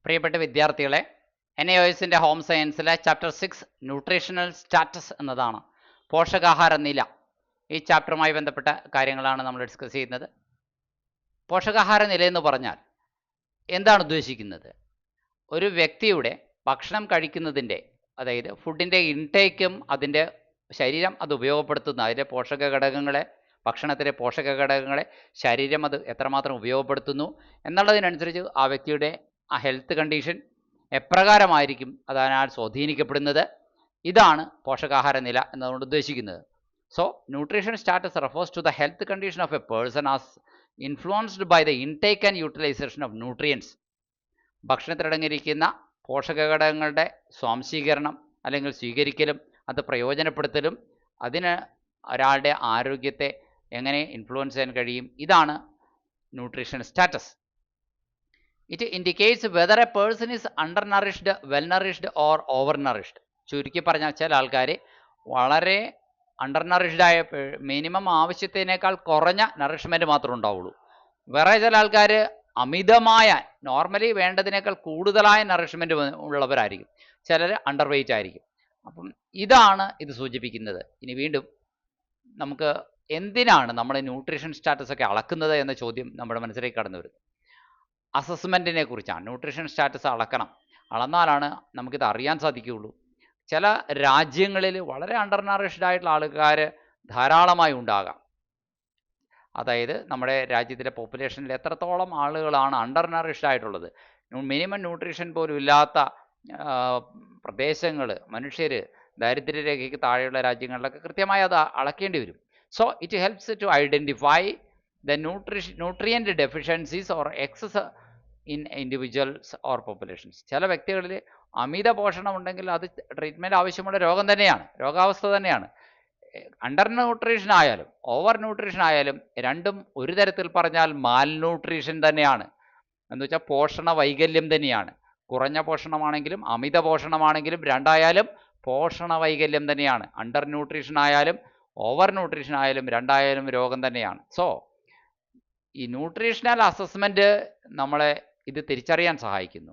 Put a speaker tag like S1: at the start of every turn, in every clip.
S1: പ്രിയപ്പെട്ട വിദ്യാർത്ഥികളെ, NIOSന്റെ home സയൻസിലെ chapter 6 nutritional status എന്നതാണ്. പോഷകാഹാര നില. ഈ ചാപ്റ്ററുമായി ബന്ധപ്പെട്ട കാര്യങ്ങളാണ് നമ്മൾ ഡിസ്കസ് ചെയ്യുന്നത്. പോഷകാഹാര നില എന്ന് പറഞ്ഞാൽ എന്താണ് ഉദ്ദേശിക്കുന്നത്? ഒരു വ്യക്തിയുടെ ഭക്ഷണം കഴിക്കുന്നതിൻ്റെ, അതായത് ഫുഡിൻ്റെ ഇൻടേക്കും അതിൻ്റെ ശരീരം അത് ഉപയോഗപ്പെടുത്തുന്ന അതിൻ്റെ പോഷക ഘടകങ്ങളെ, ഭക്ഷണത്തിലെ പോഷക ഘടകങ്ങളെ ശരീരം അത് എത്രമാത്രം ഉപയോഗപ്പെടുത്തുന്നു എന്നുള്ളതിനനുസരിച്ച് ആ വ്യക്തിയുടെ ആ ഹെൽത്ത് കണ്ടീഷൻ എപ്രകാരമായിരിക്കും അതിനാൽ സ്വാധീനിക്കപ്പെടുന്നത്. ഇതാണ് പോഷകാഹാര നില എന്നതുകൊണ്ട് ഉദ്ദേശിക്കുന്നത്. So nutrition status refers to the health condition of a person as influenced by the intake and utilization of nutrients. ഭക്ഷണത്തിലടങ്ങിയിരിക്കുന്ന പോഷക ഘടകങ്ങളുടെ സ്വാംശീകരണം അല്ലെങ്കിൽ സ്വീകരിക്കലും അത് പ്രയോജനപ്പെടുത്തലും അതിന് ഒരാളുടെ ആരോഗ്യത്തെ എങ്ങനെ ഇൻഫ്ലുവൻസ് ചെയ്യാൻ കഴിയും. ഇതാണ് nutrition status. It indicates whether A person is under nourished, well nourished or over nourished. ചുരുക്കി പറഞ്ഞാൽ ചില ആൾക്കാർ വളരെ അണ്ടർ നറിഷ്ഡായ, മിനിമം ആവശ്യത്തിനേക്കാൾ കുറഞ്ഞ നറിഷ്മെൻറ്റ് മാത്രമേ ഉണ്ടാവുള്ളൂ. വേറെ ചില ആൾക്കാർ അമിതമായ, നോർമലി വേണ്ടതിനേക്കാൾ കൂടുതലായ നറിഷ്മെൻറ്റ് ഉള്ളവരായിരിക്കും. ചിലർ അണ്ടർ വെയ്റ്റ് ആയിരിക്കും. അപ്പം ഇതാണ് ഇത് സൂചിപ്പിക്കുന്നത്. ഇനി വീണ്ടും നമുക്ക് എന്തിനാണ് നമ്മൾ ന്യൂട്രീഷൻ സ്റ്റാറ്റസ് ഒക്കെ അളക്കുന്നത് എന്ന ചോദ്യം നമ്മുടെ മനസ്സിലേക്ക് കടന്നു വരുന്നത്. അസസ്മെൻറ്റിനെ കുറിച്ചാണ്. ന്യൂട്രീഷൻ സ്റ്റാറ്റസ് അളക്കണം, അളന്നാലാണ് നമുക്കിത് അറിയാൻ സാധിക്കുകയുള്ളൂ. ചില രാജ്യങ്ങളിൽ വളരെ അണ്ടർ നറിഷ്ഡ് ആയിട്ടുള്ള ആൾക്കാർ ധാരാളമായി ഉണ്ടാകാം. അതായത് നമ്മുടെ രാജ്യത്തിലെ പോപ്പുലേഷനിൽ എത്രത്തോളം ആളുകളാണ് അണ്ടർ നറിഷ്ഡ് ആയിട്ടുള്ളത്, മിനിമം ന്യൂട്രീഷൻ പോലും ഇല്ലാത്ത പ്രദേശങ്ങൾ, മനുഷ്യർ, ദാരിദ്ര്യരേഖയ്ക്ക് താഴെയുള്ള രാജ്യങ്ങളിലൊക്കെ കൃത്യമായി അത് അളക്കേണ്ടി വരും. So it helps to identify the nutrient deficiencies or excess in individuals or populations. ചില വ്യക്തികളിൽ അമിത പോഷണം ഉണ്ടെങ്കിൽ അത് ട്രീറ്റ്മെൻറ്റ് ആവശ്യമുള്ള രോഗം തന്നെയാണ്, രോഗാവസ്ഥ തന്നെയാണ്. അണ്ടർ ന്യൂട്രീഷൻ ആയാലും ഓവർ ന്യൂട്രീഷൻ ആയാലും രണ്ടും ഒരു തരത്തിൽ പറഞ്ഞാൽ മാൽ ന്യൂട്രീഷൻ തന്നെയാണ്. എന്ന് വെച്ചാൽ പോഷണ വൈകല്യം തന്നെയാണ്. കുറഞ്ഞ പോഷണമാണെങ്കിലും അമിത പോഷണമാണെങ്കിലും രണ്ടായാലും പോഷണ വൈകല്യം തന്നെയാണ്. അണ്ടർ ന്യൂട്രീഷൻ ആയാലും ഓവർ ന്യൂട്രീഷൻ ആയാലും രണ്ടായാലും രോഗം തന്നെയാണ്. സോ ഈ ന്യൂട്രീഷണൽ അസസ്മെൻറ്റ് നമ്മളെ ഇത് തിരിച്ചറിയാൻ സഹായിക്കുന്നു.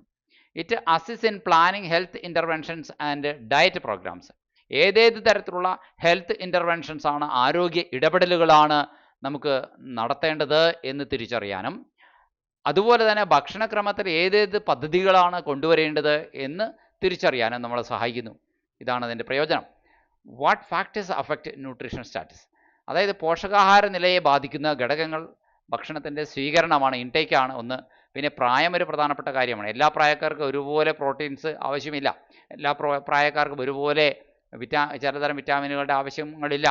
S1: It assist in planning health interventions and diet programmes. ഏതേത് തരത്തിലുള്ള ഹെൽത്ത് ഇൻ്റർവെൻഷൻസ് ആണ്, ആരോഗ്യ ഇടപെടലുകളാണ് നമുക്ക് നടത്തേണ്ടത് എന്ന് തിരിച്ചറിയാനും, അതുപോലെ തന്നെ ഭക്ഷണക്രമത്തിൽ ഏതേത് പദ്ധതികളാണ് കൊണ്ടുവരേണ്ടത് എന്ന് തിരിച്ചറിയാനും നമ്മളെ സഹായിക്കുന്നു. ഇതാണ് അതിൻ്റെ പ്രയോജനം. What factors affect nutrition status? അതായത് പോഷകാഹാര നിലയെ ബാധിക്കുന്ന ഘടകങ്ങൾ ഭക്ഷണത്തിൻ്റെ സ്വീകരണമാണ്, ഇൻടേക്കാണ് ഒന്ന്. പിന്നെ പ്രായം ഒരു പ്രധാനപ്പെട്ട കാര്യമാണ്. എല്ലാ പ്രായക്കാർക്കും ഒരുപോലെ പ്രോട്ടീൻസ് ആവശ്യമില്ല. എല്ലാ പ്രായക്കാർക്കും ഒരുപോലെ ചിലതരം വിറ്റാമിനുകളുടെ ആവശ്യങ്ങളില്ല.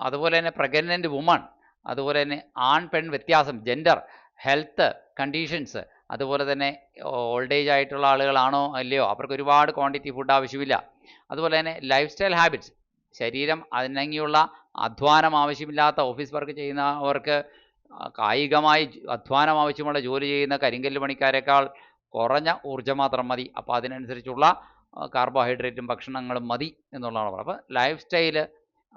S1: അതുപോലെ തന്നെ പ്രഗ്നൻ്റ് വുമൺ, അതുപോലെ തന്നെ ആൺ പെൺ വ്യത്യാസം, ജെൻഡർ, ഹെൽത്ത് കണ്ടീഷൻസ്, അതുപോലെ തന്നെ ഓൾഡ് ഏജ് ആയിട്ടുള്ള ആളുകളാണോ അല്ലയോ അവർക്ക് ഒരുപാട് ക്വാണ്ടിറ്റി ഫുഡ് ആവശ്യമില്ല. അതുപോലെ തന്നെ ലൈഫ് സ്റ്റൈൽ ഹാബിറ്റ്സ്, ശരീരം അതിനങ്ങിയുള്ള അധ്വാനം ആവശ്യമില്ലാത്ത ഓഫീസ് വർക്ക് ചെയ്യുന്നവർക്ക് കായികമായി അധ്വാനം ആവശ്യമുള്ള ജോലി ചെയ്യുന്ന കരിങ്കല്ല് പണിക്കാരെക്കാൾ കുറഞ്ഞ ഊർജ്ജം മാത്രം മതി. അപ്പോൾ അതിനനുസരിച്ചുള്ള കാർബോഹൈഡ്രേറ്റും ഭക്ഷണങ്ങളും മതി എന്നുള്ളതാണ്. അപ്പോൾ ലൈഫ് സ്റ്റൈല്,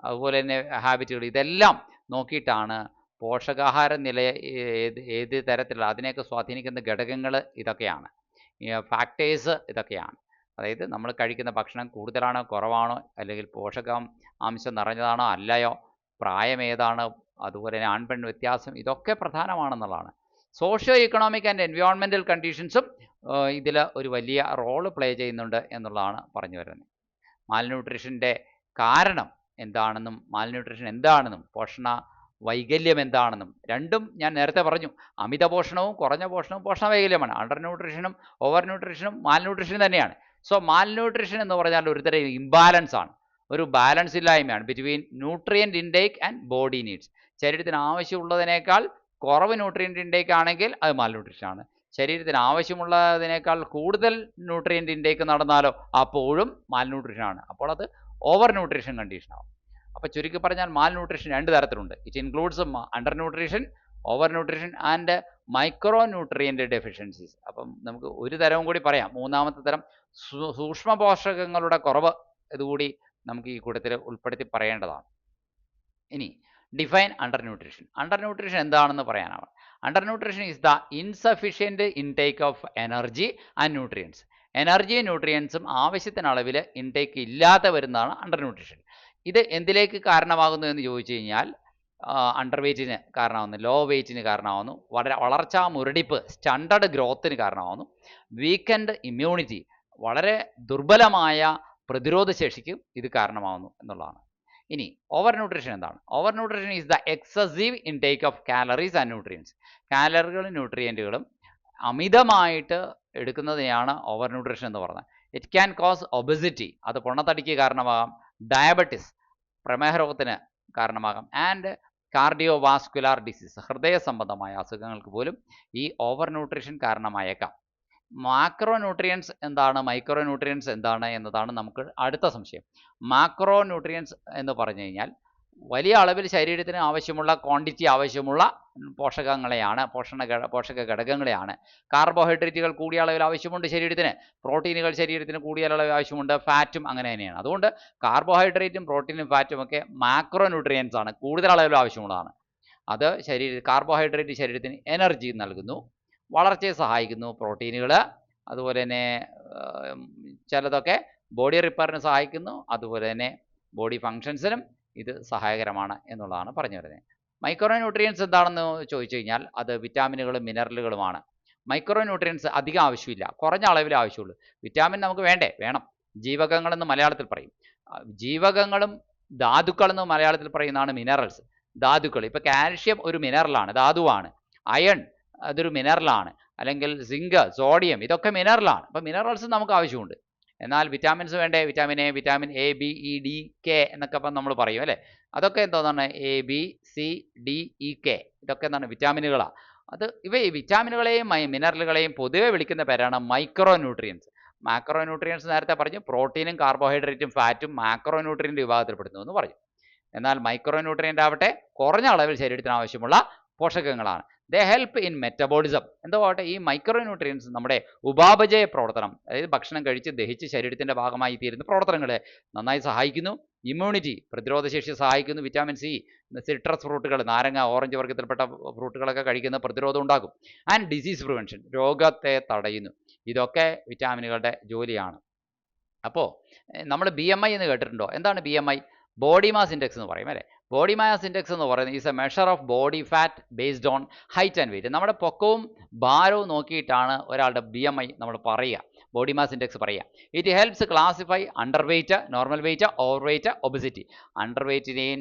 S1: അതുപോലെ തന്നെ ഹാബിറ്റുകൾ, ഇതെല്ലാം നോക്കിയിട്ടാണ് പോഷകാഹാര നില ഏത് തരത്തിലുള്ള അതിനെയൊക്കെ സ്വാധീനിക്കുന്ന ഘടകങ്ങൾ ഇതൊക്കെയാണ്, ഫാക്ടേഴ്സ് ഇതൊക്കെയാണ്. അതായത് നമ്മൾ കഴിക്കുന്ന ഭക്ഷണം കൂടുതലാണോ കുറവാണോ, അല്ലെങ്കിൽ പോഷകം അംശം നിറഞ്ഞതാണോ അല്ലയോ, പ്രായം ഏതാണ്, അതുപോലെ തന്നെ ആൺപെൺ വ്യത്യാസം, ഇതൊക്കെ പ്രധാനമാണെന്നുള്ളതാണ്. സോഷ്യോ ഇക്കണോമിക് ആൻഡ് എൻവയോൺമെൻറ്റൽ കണ്ടീഷൻസും ഇതിൽ ഒരു വലിയ റോള് പ്ലേ ചെയ്യുന്നുണ്ട് എന്നുള്ളതാണ് പറഞ്ഞു വരുന്നത്. മാൽന്യൂട്രീഷൻ്റെ കാരണം എന്താണെന്നും മാൽന്യൂട്രീഷൻ എന്താണെന്നും പോഷണ വൈകല്യം എന്താണെന്നും രണ്ടും ഞാൻ നേരത്തെ പറഞ്ഞു. അമിത പോഷണവും കുറഞ്ഞ പോഷണവും പോഷണ വൈകല്യമാണ്. അണ്ടർ ന്യൂട്രീഷനും ഓവർ ന്യൂട്രീഷനും മാൽന്യൂട്രീഷൻ തന്നെയാണ്. സോ മാൽന്യൂട്രീഷൻ എന്ന് പറഞ്ഞാൽ ഒരുതരം ഇംബാലൻസ് ആണ്, ഒരു ബാലൻസ് ഇല്ലായ്മയാണ് between nutrient intake and body needs. ശരീരത്തിന് ആവശ്യമുള്ളതിനേക്കാൾ കുറവ് ന്യൂട്രിയൻ്റ് ഇൻടേക്ക് ആണെങ്കിൽ അത് മാൽന്യൂട്രീഷൻ ആണ്. ശരീരത്തിന് ആവശ്യമുള്ളതിനേക്കാൾ കൂടുതൽ ന്യൂട്രിയൻ്റ് ഇൻടേക്ക് നടന്നാലോ അപ്പോഴും മാൽന്യൂട്രീഷൻ ആണ്. അപ്പോൾ അത് ഓവർ ന്യൂട്രീഷൻ കണ്ടീഷനാവും. അപ്പോൾ ചുരുക്കി പറഞ്ഞാൽ മാൽന്യൂട്രീഷൻ രണ്ട് തരത്തിലുണ്ട്. It includes under nutrition, over nutrition and micro nutrient deficiencies. അപ്പം നമുക്ക് ഒരു തരവും കൂടി പറയാം. മൂന്നാമത്തെ തരം സൂക്ഷ്മ പോഷകങ്ങളുടെ കുറവ് ഇതുകൂടി നമുക്ക് ഈ കൂട്ടത്തിൽ ഉൾപ്പെടുത്തി പറയേണ്ടതാണ്. ഇനി define under nutrition. Under nutrition എന്താണെന്ന് പറയാനാണ്. Under nutrition is the insufficient intake of energy and nutrients. എനർജിയും ന്യൂട്രിയൻസും ആവശ്യത്തിന് അളവിൽ ഇൻടേക്ക് ഇല്ലാതെ വരുന്നതാണ് അണ്ടർ ന്യൂട്രീഷൻ. ഇത് എന്തിലേക്ക് കാരണമാകുന്നു എന്ന് ചോദിച്ചു കഴിഞ്ഞാൽ അണ്ടർ വെയ്റ്റിന് കാരണമാകുന്നു, ലോ വെയ്റ്റിന് കാരണമാകുന്നു, വളർച്ചാ മുരടിപ്പ് സ്റ്റണ്ടഡ് ഗ്രോത്തിന് കാരണമാകുന്നു, വീക്കൻഡ് ഇമ്മ്യൂണിറ്റി വളരെ ദുർബലമായ പ്രതിരോധ ശേഷിക്ക് ഇത് കാരണമാകുന്നു എന്നുള്ളതാണ്. ഇനി ഓവർ ന്യൂട്രീഷൻ എന്താണ്? Over nutrition is the excessive intake of calories and nutrients. കാലറികളും ന്യൂട്രിയൻറ്റുകളും അമിതമായിട്ട് എടുക്കുന്നതിനെയാണ് ഓവർ ന്യൂട്രീഷൻ എന്ന് പറയുന്നത്. ഇറ്റ് ക്യാൻ കോസ് ഒബസിറ്റി, അത് പൊണ്ണത്തടിക്ക് കാരണമാകാം, ഡയബറ്റിസ് പ്രമേഹ രോഗത്തിന് കാരണമാകാം, ആൻഡ് കാർഡിയോ വാസ്കുലാർ ഡിസീസ് ഹൃദയ സംബന്ധമായ അസുഖങ്ങൾക്ക് പോലും ഈ ഓവർ ന്യൂട്രീഷൻ കാരണമായേക്കാം. മാക്രോ ന്യൂട്രിയൻസ് എന്താണ്, മൈക്രോ ന്യൂട്രിയൻസ് എന്താണ് എന്നതാണ് നമുക്ക് അടുത്ത സംശയം. മാക്രോ ന്യൂട്രിയൻസ് എന്ന് പറഞ്ഞു കഴിഞ്ഞാൽ വലിയ അളവിൽ ശരീരത്തിന് ആവശ്യമുള്ള ക്വാണ്ടിറ്റി ആവശ്യമുള്ള പോഷകങ്ങളെയാണ്, പോഷക ഘടകങ്ങളെയാണ്. കാർബോഹൈഡ്രേറ്റുകൾ കൂടിയ അളവിൽ ആവശ്യമുണ്ട് ശരീരത്തിന്, പ്രോട്ടീനുകൾ ശരീരത്തിന് കൂടിയ അളവിൽ ആവശ്യമുണ്ട്, ഫാറ്റും അങ്ങനെ തന്നെയാണ്. അതുകൊണ്ട് കാർബോഹൈഡ്രേറ്റും പ്രോട്ടീനും ഫാറ്റും ഒക്കെ മാക്രോ ന്യൂട്രിയൻസ് ആണ്, കൂടുതൽ അളവിൽ ആവശ്യമുള്ളതാണ്. അത് കാർബോഹൈഡ്രേറ്റ് ശരീരത്തിന് എനർജി നൽകുന്നു, വളർച്ചയെ സഹായിക്കുന്നു. പ്രോട്ടീനുകൾ അതുപോലെ തന്നെ ചിലതൊക്കെ ബോഡി റിപ്പയറിന് സഹായിക്കുന്നു, അതുപോലെ തന്നെ ബോഡി ഫങ്ഷൻസിനും ഇത് സഹായകരമാണ് എന്നുള്ളതാണ് പറഞ്ഞു വരുന്നത്. മൈക്രോ ന്യൂട്രിയൻസ് എന്താണെന്ന് ചോദിച്ചു കഴിഞ്ഞാൽ അത് വിറ്റാമിനുകളും മിനറലുകളുമാണ്. മൈക്രോ ന്യൂട്രിയൻസ് അധികം ആവശ്യമില്ല, കുറഞ്ഞ അളവിൽ ആവശ്യമുള്ളൂ. വിറ്റാമിൻ നമുക്ക് വേണം. ജീവകങ്ങളെന്ന് മലയാളത്തിൽ പറയും. ജീവകങ്ങളും ധാതുക്കളെന്ന് മലയാളത്തിൽ പറയുന്നതാണ് മിനറൽസ്, ധാതുക്കൾ. ഇപ്പോൾ കാൽഷ്യം ഒരു മിനറലാണ്, ധാതുവാണ്. അയൺ അതൊരു മിനറലാണ്, അല്ലെങ്കിൽ സിങ്ക്, സോഡിയം ഇതൊക്കെ മിനറലാണ്. അപ്പോൾ മിനറൽസ് നമുക്ക് ആവശ്യമുണ്ട്. എന്നാൽ വിറ്റാമിൻസ് വേണ്ടേ? Vitamin A, vitamin A, B, E, D, K എന്നൊക്കെ ഇപ്പം നമ്മൾ പറയും അല്ലേ? അതൊക്കെ എന്താണ്? A, B, C, D, E, K ഇതൊക്കെ എന്താണ്? വിറ്റാമിനുകളാണ്. ഈ വിറ്റാമിനുകളെയും മിനറലുകളെയും പൊതുവെ വിളിക്കുന്ന പേരാണ് മൈക്രോ ന്യൂട്രിയൻസ്. മാക്രോ ന്യൂട്രിയൻസ് നേരത്തെ പറഞ്ഞു, പ്രോട്ടീനും കാർബോഹൈഡ്രേറ്റും ഫാറ്റും മാക്രോ ന്യൂട്രിയൻ്റ് വിഭാഗത്തിൽപ്പെടുന്നു എന്ന് പറഞ്ഞു. എന്നാൽ മൈക്രോ ന്യൂട്രിയൻ്റ് ആവട്ടെ കുറഞ്ഞ അളവിൽ ശരീരത്തിന് ആവശ്യമുള്ള പോഷകങ്ങളാണ്. They help in metabolism. എന്തുവാട്ടെ, ഈ മൈക്രോ ന്യൂട്രിയൻസ് നമ്മുടെ ഉപാപചയ പ്രവർത്തനം, അതായത് ഭക്ഷണം കഴിച്ച് ദഹിച്ച് ശരീരത്തിൻ്റെ ഭാഗമായി തീരുന്ന പ്രവർത്തനങ്ങളെ നന്നായി സഹായിക്കുന്നു. ഇമ്മ്യൂണിറ്റി പ്രതിരോധശേഷി സഹായിക്കുന്നു. വിറ്റാമിൻ സി, സിട്രസ് ഫ്രൂട്ടുകൾ, നാരങ്ങ, ഓറഞ്ച് വർഗ്ഗത്തിൽപ്പെട്ട ഫ്രൂട്ടുകളൊക്കെ കഴിക്കുന്ന പ്രതിരോധം ഉണ്ടാക്കും. ആൻഡ് ഡിസീസ് പ്രിവെൻഷൻ രോഗത്തെ തടയുന്നു. ഇതൊക്കെ വിറ്റാമിനുകളുടെ ജോലിയാണ്. അപ്പോൾ നമ്മൾ BMI എന്ന് കേട്ടിട്ടുണ്ടോ? എന്താണ് BMI? ബോഡി മാസ് ഇൻഡെക്സ് എന്ന് പറയും അല്ലേ? ബോഡി മാസ് ഇൻഡെക്സ് എന്ന് പറയുന്നത് is a measure of body fat based on height and weight. നമ്മുടെ പൊക്കവും ഭാരവും നോക്കിയിട്ടാണ് ഒരാളുടെ BMI നമ്മൾ പറയുക, ബോഡി മാസ് ഇൻഡെക്സ് പറയുക. It helps classify underweight, normal weight, overweight, obesity. Under വെയിറ്റിനെയും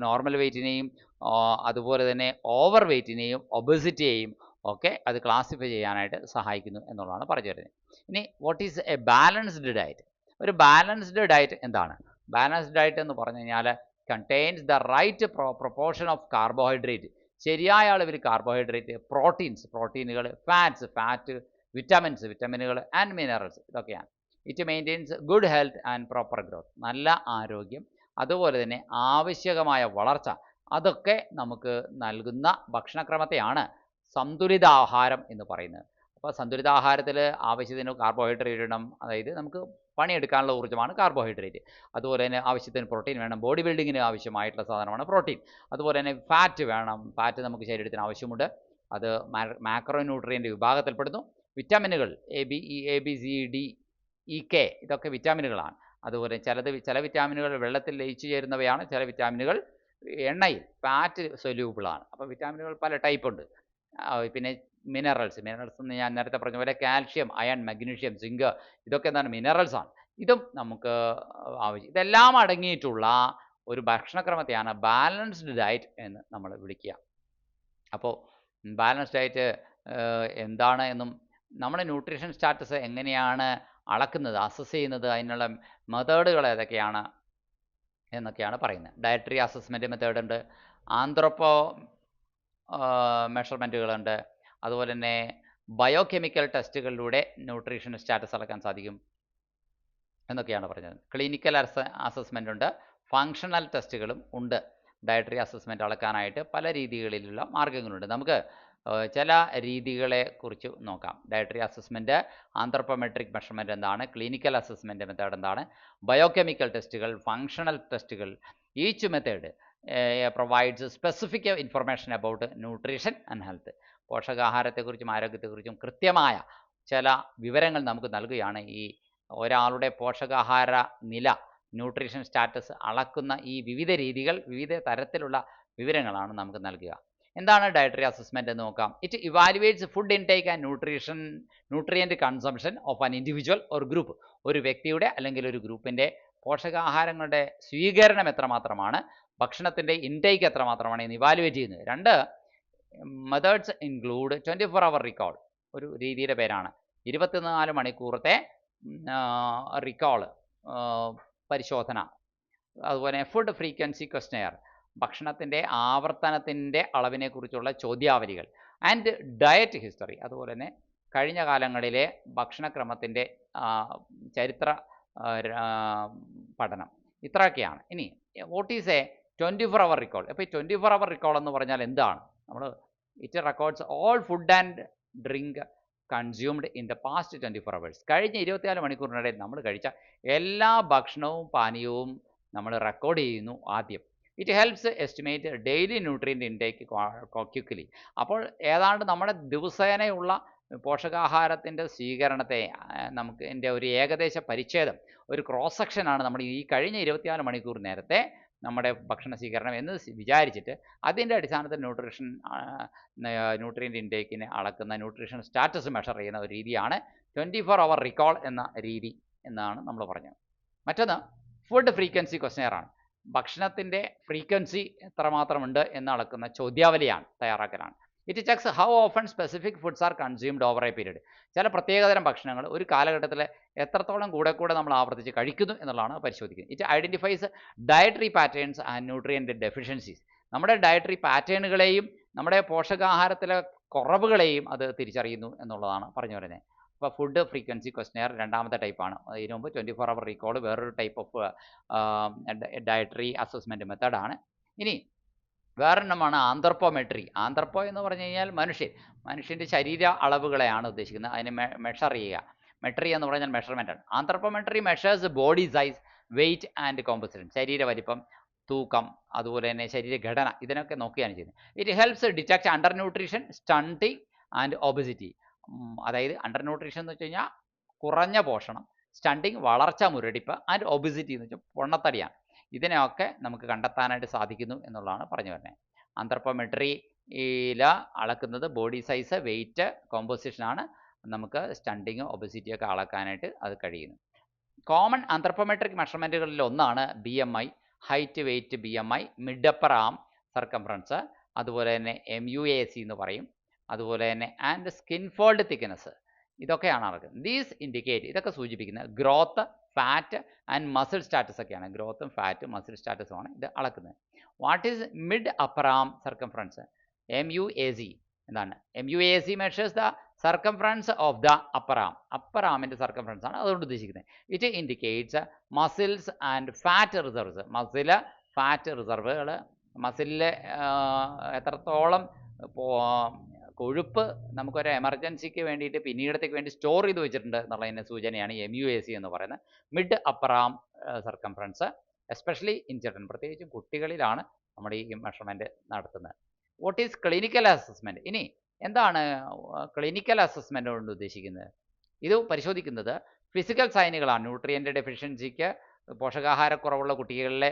S1: നോർമൽ വെയിറ്റിനെയും അതുപോലെ തന്നെ ഓവർ വെയിറ്റിനെയും ഒബസിറ്റിയെയും ഒക്കെ അത് ക്ലാസിഫൈ ചെയ്യാനായിട്ട് സഹായിക്കുന്നു എന്നുള്ളതാണ് പറഞ്ഞു തരുന്നത്. ഇനി what is a balanced diet? ഒരു ബാലൻസ്ഡ് ഡയറ്റ് എന്താണ്? ബാലൻസ്ഡ് ഡയറ്റ് എന്ന് പറഞ്ഞു കഴിഞ്ഞാൽ contains the right proportion of carbohydrate, ശരിയായ അളവിൽ കാർബോഹൈഡ്രേറ്റ്, പ്രോട്ടീനുകൾ, ഫാറ്റ്, വിറ്റമിനുകൾ ആൻഡ് മിനറൽസ് ഇതൊക്കെയാണ്. It maintains good health and proper growth, നല്ല ആരോഗ്യം, അതുപോലെ തന്നെ ആവശ്യകമായ വളർച്ച, അതൊക്കെ നമുക്ക് നൽകുന്ന ഭക്ഷണക്രമത്തെയാണ് സന്തുലിതാഹാരം എന്ന് പറയുന്നത്. അപ്പോൾ സന്തുലിതാഹാരത്തിൽ ആവശ്യത്തിന് കാർബോഹൈഡ്രേറ്റ് ഇടണം, അതായത് നമുക്ക് പണിയെടുക്കാനുള്ള ഊർജ്ജമാണ് കാർബോഹൈഡ്രേറ്റ്. അതുപോലെ തന്നെ ആവശ്യത്തിന് പ്രോട്ടീൻ വേണം, ബോഡി ബിൽഡിങ്ങിന് ആവശ്യമായിട്ടുള്ള സാധനമാണ് പ്രോട്ടീൻ. അതുപോലെ തന്നെ ഫാറ്റ് വേണം, ഫാറ്റ് നമുക്ക് ശരീരത്തിന് ആവശ്യമുണ്ട്, അത് മാക്രോ ന്യൂട്രിയൻ്റ് വിഭാഗത്തിൽപ്പെടുന്നു. വിറ്റാമിനുകൾ A B C D E K ഇതൊക്കെ വിറ്റാമിനുകളാണ്. അതുപോലെ ചില വിറ്റാമിനുകൾ വെള്ളത്തിൽ ലയിച്ചു ചേരുന്നവയാണ്, ചില വിറ്റാമിനുകൾ എണ്ണയിൽ ഫാറ്റ് സൊല്യൂബിളാണ്. അപ്പോൾ വിറ്റാമിനുകൾ പല ടൈപ്പ് ഉണ്ട്. പിന്നെ മിനറൽസ് എന്ന് ഞാൻ നേരത്തെ പറഞ്ഞ പോലെ കാൽഷ്യം, അയൺ, മഗ്നീഷ്യം, സിങ്ക് ഇതൊക്കെ എന്താണ്? മിനറൽസാണ്. ഇതും നമുക്ക് ആവശ്യം. ഇതെല്ലാം അടങ്ങിയിട്ടുള്ള ഒരു ഭക്ഷണക്രമത്തെയാണ് ബാലൻസ്ഡ് ഡയറ്റ് എന്ന് നമ്മൾ വിളിക്കുക. അപ്പോൾ ബാലൻസ്ഡ് ഡയറ്റ് എന്താണ് എന്നും നമ്മുടെ ന്യൂട്രീഷൻ സ്റ്റാറ്റസ് എങ്ങനെയാണ് അളക്കുന്നത്, അസസ് ചെയ്യുന്നത്, അതിനുള്ള മെത്തേഡുകൾ ഏതൊക്കെയാണ് എന്നൊക്കെയാണ് പറയുന്നത്. ഡയറ്ററി അസസ്മെൻറ്റ് മെത്തേഡ് ഉണ്ട്, ആന്ത്രോപ്പോ മെഷർമെൻറ്റുകളുണ്ട്, അതുപോലെ തന്നെ ബയോകെമിക്കൽ ടെസ്റ്റുകളിലൂടെ ന്യൂട്രീഷൻ സ്റ്റാറ്റസ് അളക്കാൻ സാധിക്കും എന്നൊക്കെയാണ് പറഞ്ഞത്. ക്ലിനിക്കൽ അസസ്മെൻ്റ് ഉണ്ട്, ഫങ്ഷണൽ ടെസ്റ്റുകളും ഉണ്ട്. ഡയറ്ററി അസസ്മെൻ്റ് അളക്കാനായിട്ട് പല രീതികളിലുള്ള മാർഗ്ഗങ്ങളുണ്ട്. നമുക്ക് ചില രീതികളെ കുറിച്ച് നോക്കാം. ഡയറ്ററി അസസ്മെൻറ്റ്, ആന്ത്രോപ്പോമെട്രിക് മെഷർമെൻറ്റ് എന്താണ്, ക്ലിനിക്കൽ അസസ്മെൻറ്റ് മെത്തേഡ് എന്താണ്, ബയോകെമിക്കൽ ടെസ്റ്റുകൾ, ഫങ്ഷണൽ ടെസ്റ്റുകൾ. Each method provides specific information about nutrition and health. പോഷകാഹാരത്തെക്കുറിച്ചും ആരോഗ്യത്തെക്കുറിച്ചും കൃത്യമായ ചില വിവരങ്ങൾ നമുക്ക് നൽകുകയാണ് ഈ ഒരാളുടെ പോഷകാഹാര നില, ന്യൂട്രീഷൻ സ്റ്റാറ്റസ് അളക്കുന്ന ഈ വിവിധ രീതികൾ, വിവിധ തരത്തിലുള്ള വിവരങ്ങളാണ് നമുക്ക് നൽകുക. എന്താണ് ഡയറ്ററി അസസ്മെൻ്റ് എന്ന് നോക്കാം. It evaluates food intake and nutrient consumption of an individual or group. ഒരു വ്യക്തിയുടെ അല്ലെങ്കിൽ ഒരു ഗ്രൂപ്പിൻ്റെ പോഷകാഹാരങ്ങളുടെ സ്വീകരണം എത്രമാത്രമാണ്, ഭക്ഷണത്തിൻ്റെ ഇൻടേക്ക് എത്രമാത്രമാണ് എന്ന് ഇവാലുവേറ്റ് ചെയ്യുന്നത്. 2 മെത്തേഡ്സ് ഇൻക്ലൂഡ് 24 hour റിക്കോൾ, ഒരു രീതിയുടെ പേരാണ് 24 മണിക്കൂറത്തെ റിക്കോള് പരിശോധന. അതുപോലെ ഫുഡ് ഫ്രീക്വൻസി ക്വസ്റ്റനെയർ, ഭക്ഷണത്തിൻ്റെ ആവർത്തനത്തിൻ്റെ അളവിനെക്കുറിച്ചുള്ള ചോദ്യാവലികൾ. ആൻഡ് ഡയറ്റ് ഹിസ്റ്ററി, അതുപോലെ തന്നെ കഴിഞ്ഞ കാലങ്ങളിലെ ഭക്ഷണക്രമത്തിൻ്റെ ചരിത്ര പഠനം. ഇത്രയൊക്കെയാണ്. ഇനി what is A 24 hour recall? അപ്പോൾ ഈ 24 hour റിക്കോൾ എന്ന് പറഞ്ഞാൽ എന്താണ്? നമ്മൾ it records all food and drink consumed in the past 24 hours. കഴിഞ്ഞ 24 മണിക്കൂറിനിടയിൽ നമ്മൾ കഴിച്ച എല്ലാ ഭക്ഷണവും പാനീയവും നമ്മൾ റെക്കോർഡ് ചെയ്യുന്നു ആദ്യം. It helps estimate daily nutrient intake quickly. അപ്പോൾ ഏതാണ്ട് നമ്മുടെ ദിവസേനയുള്ള പോഷകാഹാരത്തിൻ്റെ സ്വീകരണത്തെ നമുക്ക് എൻ്റെ ഒരു ഏകദേശ പരിച്ഛേദം, ഒരു ക്രോസ് സെക്ഷനാണ് നമ്മൾ ഈ കഴിഞ്ഞ 24 മണിക്കൂർ നേരത്തെ നമ്മുടെ ഭക്ഷണ സ്വീകരണം എന്ന് വിചാരിച്ചിട്ട് അതിൻ്റെ അടിസ്ഥാനത്തിൽ ന്യൂട്രിയൻ്റ് ഇൻടേക്കിനെ അളക്കുന്ന ന്യൂട്രീഷൻ സ്റ്റാറ്റസ് മെഷർ ചെയ്യുന്ന ഒരു രീതിയാണ് 24 hour റിക്കോൾ എന്ന രീതി എന്നാണ് നമ്മൾ പറഞ്ഞത്. മറ്റൊന്ന് ഫുഡ് ഫ്രീക്വൻസി ക്വസ്റ്റനെയറാണ്. ഭക്ഷണത്തിൻ്റെ ഫ്രീക്വൻസി എത്രമാത്രമുണ്ട് എന്ന് അളക്കുന്ന ചോദ്യാവലിയാണ്, തയ്യാറാക്കലാണ്. It checks how often specific foods are consumed over a period. ചില പ്രത്യേകതരം ഭക്ഷണങ്ങൾ ഒരു കാലഘട്ടത്തിൽ എത്രത്തോളം കൂടെ നമ്മൾ ആവർത്തിച്ച് കഴിക്കുന്നു എന്നുള്ളതാണ് പരിശോധിക്കുന്നത്. It identifies dietary patterns and nutrient deficiencies. നമ്മുടെ ഡയറ്ററി പാറ്റേണുകളെയും നമ്മുടെ പോഷകാഹാരത്തിലെ കുറവുകളെയും അത് തിരിച്ചറിയുന്നു എന്നുള്ളതാണ് പറഞ്ഞു വരുന്നത്. അപ്പോൾ ഫുഡ് ഫ്രീക്വൻസി ക്വസ്റ്റനെയർ രണ്ടാമത്തെ ടൈപ്പാണ്. ഇതിനു മുമ്പ് 24 hour റിക്കോൾ വേറൊരു ടൈപ്പ് ഓഫ് ഡയറ്ററി അസസ്മെൻറ്റ് മെത്തേഡാണ്. ഇനി വേറെണ്ണമാണ് ആന്ത്രപ്പോമെട്രി. ആന്ത്രപ്പോ എന്ന് പറഞ്ഞു കഴിഞ്ഞാൽ മനുഷ്യൻ്റെ ശരീര അളവുകളെയാണ് ഉദ്ദേശിക്കുന്നത്, അതിനെ മെഷർ ചെയ്യുക. മെട്രി എന്ന് പറഞ്ഞാൽ മെഷർമെൻ്റാണ്. Anthropometry measures body size, weight and composition. ശരീര വലിപ്പം, തൂക്കം, അതുപോലെ തന്നെ ശരീരഘടന, ഇതിനൊക്കെ നോക്കുകയാണ് ചെയ്യുന്നത്. It helps detect under nutrition, stunting and obesity. അതായത് അണ്ടർ ന്യൂട്രീഷൻ എന്ന് വെച്ച് കഴിഞ്ഞാൽ കുറഞ്ഞ പോഷണം, സ്റ്റണ്ടിങ് വളർച്ച മുരടിപ്പ്, ആൻഡ് ഒബസിറ്റി എന്ന് വെച്ചാൽ പൊണ്ണത്തടിയാണ്. ഇതിനെയൊക്കെ നമുക്ക് കണ്ടെത്താനായിട്ട് സാധിക്കുന്നു എന്നുള്ളതാണ് പറഞ്ഞു വരുന്നത്. ആന്ത്രപ്പോമെട്രിയിൽ അളക്കുന്നത് ബോഡി സൈസ്, വെയിറ്റ്, കോമ്പോസിഷനാണ്. നമുക്ക് സ്റ്റണ്ടിങ്, ഒബസിറ്റിയൊക്കെ അളക്കാനായിട്ട് അത് കഴിയുന്നു. കോമൺ ആന്ത്രപ്പോമെട്രിക് മെഷർമെൻറ്റുകളിൽ ഒന്നാണ് BMI, height weight BMI, mid upper arm circumference, അതുപോലെ തന്നെ MUAC എന്ന് പറയും, അതുപോലെ തന്നെ ആൻഡ് സ്കിൻ ഫോൾഡ് തിക്നെസ്. ഇതൊക്കെയാണ് അളക്കുന്നത്. ദീസ് ഇൻഡിക്കേറ്റ്, ഇതൊക്കെ സൂചിപ്പിക്കുന്നത് growth, fat and muscle status ഒക്കെയാണ്. ഗ്രോത്തും ഫാറ്റും മസിൽ സ്റ്റാറ്റസുമാണ് ഇത് അളക്കുന്നത്. What is mid upper arm circumference? MUAC എന്താണ്? MUAC measures the circumference of the upper arm. Upper ആമിൻ്റെ സർക്കംഫറൻസ് ആണ് അതുകൊണ്ട് ഉദ്ദേശിക്കുന്നത്. It indicates muscles and fat reserves. Muscle, fat റിസർവുകൾ, മസിലിൽ എത്രത്തോളം കൊഴുപ്പ് നമുക്കൊരു എമർജൻസിക്ക് വേണ്ടിയിട്ട് പിന്നീടത്തേക്ക് വേണ്ടി സ്റ്റോർ ചെയ്ത് വെച്ചിട്ടുണ്ട് എന്നുള്ളതിൻ്റെ സൂചനയാണ് MUAC എന്ന് പറയുന്നത്. Mid upper arm circumference, especially in children, പ്രത്യേകിച്ചും കുട്ടികളിലാണ് നമ്മൾ ഈ മെഷർമെൻറ്റ് നടത്തുന്നത്. What is clinical assessment? ഇനി എന്താണ് ക്ലിനിക്കൽ അസസ്മെൻറ്റ് കൊണ്ട് ഉദ്ദേശിക്കുന്നത്? ഇത് പരിശോധിക്കുന്നത് ഫിസിക്കൽ സൈനുകളാണ്. ന്യൂട്രിയൻ്റ് ഡെഫിഷ്യൻസിക്ക് പോഷകാഹാരക്കുറവുള്ള കുട്ടികളിലെ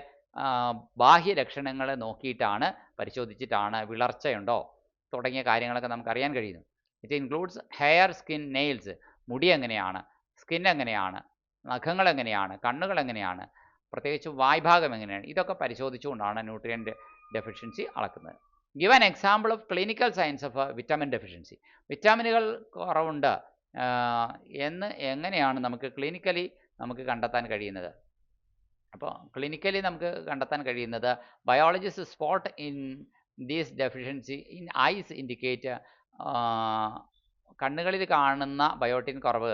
S1: ബാഹ്യ ലക്ഷണങ്ങൾ നോക്കിയിട്ടാണ്, പരിശോധിച്ചിട്ടാണ് വിളർച്ചയുണ്ടോ തുടങ്ങിയ കാര്യങ്ങളൊക്കെ നമുക്ക് അറിയാൻ കഴിയുന്നു. It includes hair, skin, nails. മുടി എങ്ങനെയാണ്, സ്കിൻ എങ്ങനെയാണ്, നഖങ്ങൾ എങ്ങനെയാണ്, കണ്ണുകൾ എങ്ങനെയാണ്, പ്രത്യേകിച്ച് വായ്ഭാഗം എങ്ങനെയാണ്, ഇതൊക്കെ പരിശോധിച്ചുകൊണ്ടാണ് ന്യൂട്രിയൻ്റ് ഡെഫിഷ്യൻസി അളക്കുന്നത്. Give an example of clinical science of vitamin deficiency. വിറ്റാമിനുകൾ കുറവുണ്ട് എന്ന് എങ്ങനെയാണ് നമുക്ക് ക്ലിനിക്കലി നമുക്ക് കണ്ടെത്താൻ കഴിയുന്നത്? അപ്പോൾ ക്ലിനിക്കലി നമുക്ക് കണ്ടെത്താൻ കഴിയുന്നത് biologist spot in these deficiency in eyes indicate. കണ്ണുകളിൽ കാണുന്ന ബയോട്ടിൻ കുറവ്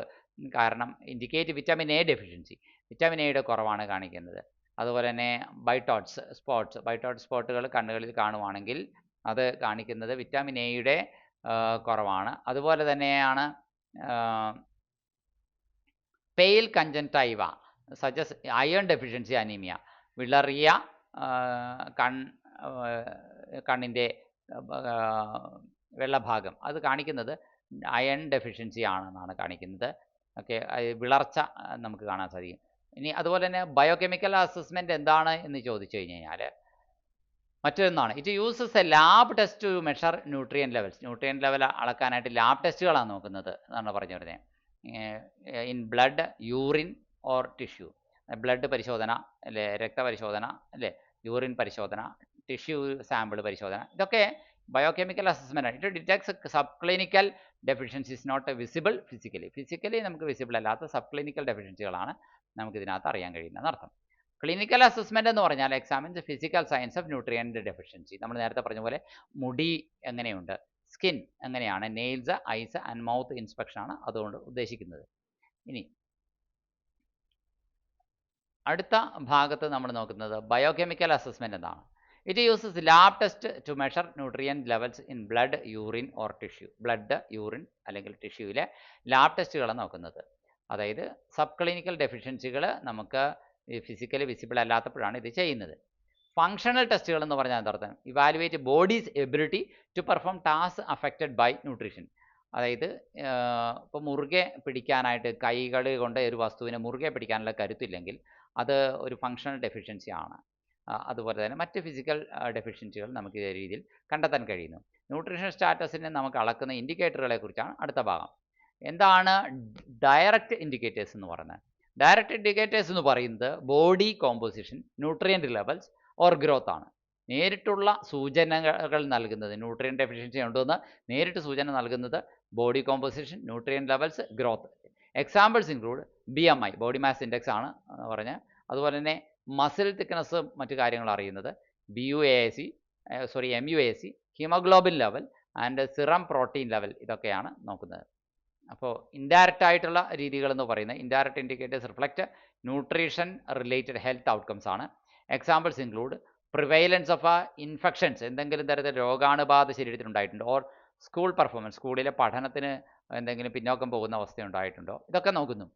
S1: കാരണം indicate vitamin A deficiency. Vitamin എയുടെ കുറവാണ് കാണിക്കുന്നത്. അതുപോലെ തന്നെ ബൈറ്റോട്സ് സ്പോട്ടുകൾ കണ്ണുകളിൽ കാണുവാണെങ്കിൽ അത് കാണിക്കുന്നത് വിറ്റാമിൻ എയുടെ കുറവാണ്. അതുപോലെ തന്നെയാണ് pale conjunctiva സജസ് iron deficiency anaemia. വിളറിയ കണ്ണിൻ്റെ വെള്ള ഭാഗം അത് കാണിക്കുന്നത് അയൺ ഡെഫിഷ്യൻസി ആണെന്നാണ് കാണിക്കുന്നത്. ഓക്കെ, വിളർച്ച നമുക്ക് കാണാൻ സാധിക്കും. ഇനി അതുപോലെ തന്നെ ബയോകെമിക്കൽ അസസ്മെൻറ്റ് എന്താണ് എന്ന് ചോദിച്ചു കഴിഞ്ഞാൽ മറ്റൊന്നാണ്, it uses a lab test to measure nutrient levels. Nutrient level അളക്കാനായിട്ട് ലാബ് ടെസ്റ്റുകളാണ് നോക്കുന്നത് എന്നാണ് പറഞ്ഞു വരുന്നത്. In blood, urine or tissue. Blood പരിശോധന അല്ലേ, രക്തപരിശോധന അല്ലേ, യൂറിൻ പരിശോധന, ടിഷ്യൂ സാമ്പിൾ പരിശോധന, ഇതൊക്കെ ബയോകെമിക്കൽ അസസ്മെൻ്റ് ആണ്. It detects sub clinical deficiencies not visible physically നമുക്ക് വിസിബിൾ അല്ലാത്ത സബ് ക്ലിനിക്കൽ ഡെഫിഷ്യൻസികളാണ് നമുക്ക് ഇതിനകത്ത് അറിയാൻ കഴിയുന്നതെന്ന് അർത്ഥം. ക്ലിനിക്കൽ അസസ്മെൻ്റ് എന്ന് പറഞ്ഞാൽ examines physical science of nutrient deficiency. നമ്മൾ നേരത്തെ പറഞ്ഞ പോലെ മുടി എങ്ങനെയുണ്ട്, സ്കിൻ എങ്ങനെയാണ്, nails, eyes and mouth inspection ആണ് അതുകൊണ്ട് ഉദ്ദേശിക്കുന്നത്. ഇനി അടുത്ത ഭാഗത്ത് നമ്മൾ നോക്കുന്നത് ബയോകെമിക്കൽ അസസ്മെൻ്റ് എന്താണ്. It uses lab test to measure nutrient levels in blood, urine or tissue. Blood, urine അല്ലെങ്കിൽ ടിഷ്യൂവിലെ ലാബ് ടെസ്റ്റുകളാണ് നോക്കുന്നത്. അതായത് സബ് ക്ലിനിക്കൽ ഡെഫിഷ്യൻസികൾ നമുക്ക് ഫിസിക്കലി വിസിബിൾ അല്ലാത്തപ്പോഴാണ് ഇത് ചെയ്യുന്നത്. ഫങ്ഷണൽ ടെസ്റ്റുകൾ എന്ന് പറഞ്ഞാൽ എന്താർത്ഥം, evaluate body's ability to perform task affected by nutrition. അതായത് ഇപ്പോൾ മുറുകെ പിടിക്കാനായിട്ട് കൈകൾ കൊണ്ട് ഒരു വസ്തുവിനെ മുറുകെ പിടിക്കാനുള്ള കരുത്തില്ലെങ്കിൽ അത് ഒരു ഫങ്ഷണൽ ഡെഫിഷ്യൻസി ആണ്. അതുപോലെ തന്നെ മറ്റ് ഫിസിക്കൽ ഡെഫിഷ്യൻസികൾ നമുക്ക് ഇതേ രീതിയിൽ കണ്ടെത്താൻ കഴിയുന്നു. ന്യൂട്രീഷൻ സ്റ്റാറ്റസിനെ നമുക്ക് അളക്കുന്ന ഇൻഡിക്കേറ്ററുകളെ കുറിച്ചാണ് അടുത്ത ഭാഗം. എന്താണ് ഡയറക്റ്റ് ഇൻഡിക്കേറ്റേഴ്സ് എന്ന് പറയുന്നത്? ഡയറക്റ്റ് ഇൻഡിക്കേറ്റേഴ്സ് എന്ന് പറയുന്നത് body composition, nutrient levels or growth ആണ്. നേരിട്ടുള്ള സൂചനകൾ നൽകുന്നത്, ന്യൂട്രിയൻ ഡെഫിഷ്യൻസി ഉണ്ടെന്ന് നേരിട്ട് സൂചന നൽകുന്നത് body composition, nutrient levels, growth. Examples include BMI, body mass index ആണ് പറഞ്ഞ്, അതുപോലെ തന്നെ മസിൽ തിക്നെസ്, മറ്റു കാര്യങ്ങൾ അറിയുന്നത് MUAC, haemoglobin level and serum protein level, ഇതൊക്കെയാണ് നോക്കുന്നത്. അപ്പോൾ ഇൻഡയറക്റ്റ് ആയിട്ടുള്ള രീതികൾ എന്ന് പറയുന്നത് indirect indicators reflect nutrition related health outcomes ആണ്. എക്സാമ്പിൾസ് ഇൻക്ലൂഡ് പ്രിവൈലൻസ് ഓഫ് ഇൻഫെക്ഷൻസ്, എന്തെങ്കിലും തരത്തിൽ രോഗാണുബാധ ശരീരത്തിൽ ഉണ്ടായിട്ടുണ്ടോ, ഓർ സ്കൂൾ പെർഫോമൻസ്, സ്കൂളിലെ പഠനത്തിന് എന്തെങ്കിലും പിന്നോക്കം പോകുന്ന അവസ്ഥ ഉണ്ടായിട്ടുണ്ടോ, ഇതൊക്കെ നോക്കുന്നു.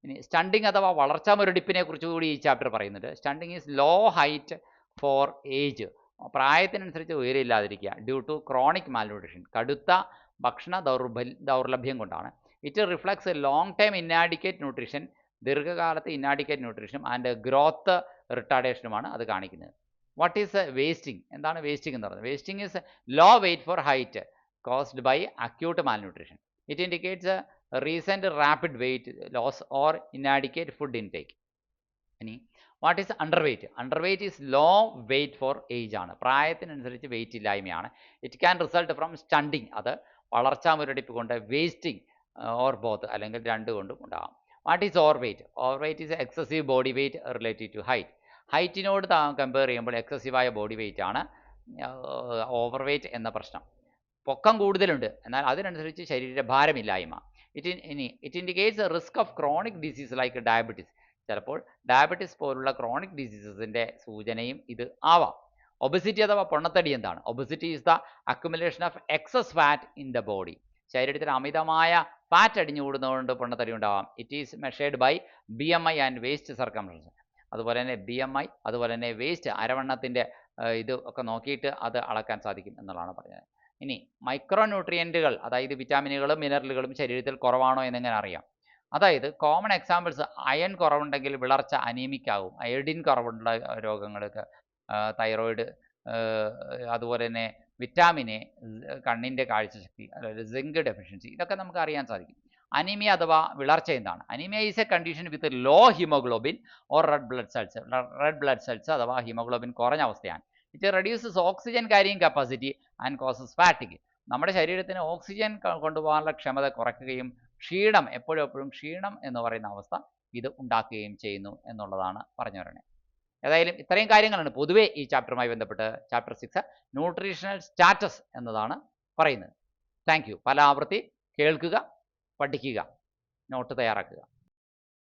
S1: ഇനി സ്റ്റണ്ടിങ് അഥവാ വളർച്ചാ മുരടിപ്പിനെ കുറിച്ച് കൂടി ഈ ചാപ്റ്റർ പറയുന്നുണ്ട്. Stunting is low height for age, പ്രായത്തിനനുസരിച്ച് ഉയരമില്ലാതിരിക്കുക, ഡ്യൂ ടു ക്രോണിക് മാൽന്യൂട്രീഷൻ, കടുത്ത ഭക്ഷണ ദൗർലഭ്യം കൊണ്ടാണ്. It reflects long time inadequate nutrition, ദീർഘകാലത്ത് ഇന്നാഡിക്കേറ്റ് ന്യൂട്രീഷനും ആൻഡ് ഗ്രോത്ത് റിട്ടാർഡേഷനുമാണ് അത് കാണിക്കുന്നത്. What is wasting? എന്താണ് വേസ്റ്റിംഗ് എന്ന് പറയുന്നത്? Wasting is low weight for height caused by acute malnutrition. It indicates recent rapid weight loss or inadequate food intake. ഇനി what is underweight? Underweight is low weight for age ആണ്, പ്രായത്തിനനുസരിച്ച് weight ഇല്ലായ്മയാണ്. It can result from stunting, അത് വളർച്ചാ മുരടിപ്പ് കൊണ്ട്, wasting or both, അല്ലെങ്കിൽ രണ്ട് കൊണ്ടും ഉണ്ടാകാം. What is overweight? Overweight is excessive body weight related to height. ഹൈറ്റിനോട് കമ്പയർ ചെയ്യുമ്പോൾ എക്സസീവായ ബോഡി വെയിറ്റ് ആണ് ഓവർ വെയിറ്റ് എന്ന പ്രശ്നം. പൊക്കം കൂടുതലുണ്ട് എന്നാൽ അതിനനുസരിച്ച് ശരീരഭാരമില്ലായ്മ. It indicates risk of chronic disease like diabetes. ചിലപ്പോൾ ഡയബറ്റീസ് പോലുള്ള ക്രോണിക് ഡിസീസസിൻ്റെ സൂചനയും ഇത് ആവാം. ഒബസിറ്റി അഥവാ പൊണ്ണത്തടി എന്താണ്? Obesity is the accumulation of excess fat in the body. ശരീരത്തിൽ അമിതമായ ഫാറ്റ് അടിഞ്ഞുകൂടുന്നതുകൊണ്ട് പൊണ്ണത്തടി ഉണ്ടാവാം. It is measured by BMI and waist circumference. അതുപോലെ തന്നെ BMI, അതുപോലെ തന്നെ വേസ്റ്റ്, അരവണ്ണത്തിൻ്റെ ഇത് ഒക്കെ നോക്കിയിട്ട് അത് അളക്കാൻ സാധിക്കും എന്നുള്ളതാണ് പറഞ്ഞത്. ഇനി മൈക്രോ ന്യൂട്രിയൻറ്റുകൾ, അതായത് വിറ്റാമിനുകളും മിനറലുകളും ശരീരത്തിൽ കുറവാണോ എന്നെങ്ങനെ അറിയാം? അതായത് കോമൺ എക്സാമ്പിൾസ്, അയൺ കുറവുണ്ടെങ്കിൽ വിളർച്ച, അനീമിക് ആകും. അയഡിൻ കുറവുള്ള രോഗങ്ങൾക്ക്, തൈറോയിഡ്, അതുപോലെ തന്നെ വിറ്റാമിൻ എ, കണ്ണിൻ്റെ കാഴ്ചശക്തി, അതായത് സിങ്ക് ഡെഫിഷ്യൻസി, ഇതൊക്കെ നമുക്ക് അറിയാൻ സാധിക്കും. അനീമിയ അഥവാ വിളർച്ച എന്താണ്? Anaemia is a condition with low haemoglobin or red blood cells. Red blood cells അഥവാ ഹീമോഗ്ലോബിൻ കുറഞ്ഞ അവസ്ഥയാണ്. It reduces oxygen carrying capacity and causes fatigue. നമ്മുടെ ശരീരത്തിന് ഓക്സിജൻ കൊണ്ടുപോകാനുള്ള ക്ഷമത കുറയ്ക്കുകയും ക്ഷീണം, എപ്പോഴും ക്ഷീണം എന്ന് പറയുന്ന അവസ്ഥ ഇത് ഉണ്ടാക്കുകയും ചെയ്യുന്നു എന്നുള്ളതാണ് പറഞ്ഞു വരുന്നത്. ഏതായാലും ഇത്രയും കാര്യങ്ങളാണ് പൊതുവെ ഈ ചാപ്റ്ററുമായി ബന്ധപ്പെട്ട് ചാപ്റ്റർ 6 ന്യൂട്രീഷണൽ സ്റ്റാറ്റസ് എന്നതാണ് പറയുന്നത്. Thank you. പല ആവർത്തി കേൾക്കുക, പഠിക്കുക, നോട്ട് തയ്യാറാക്കുക.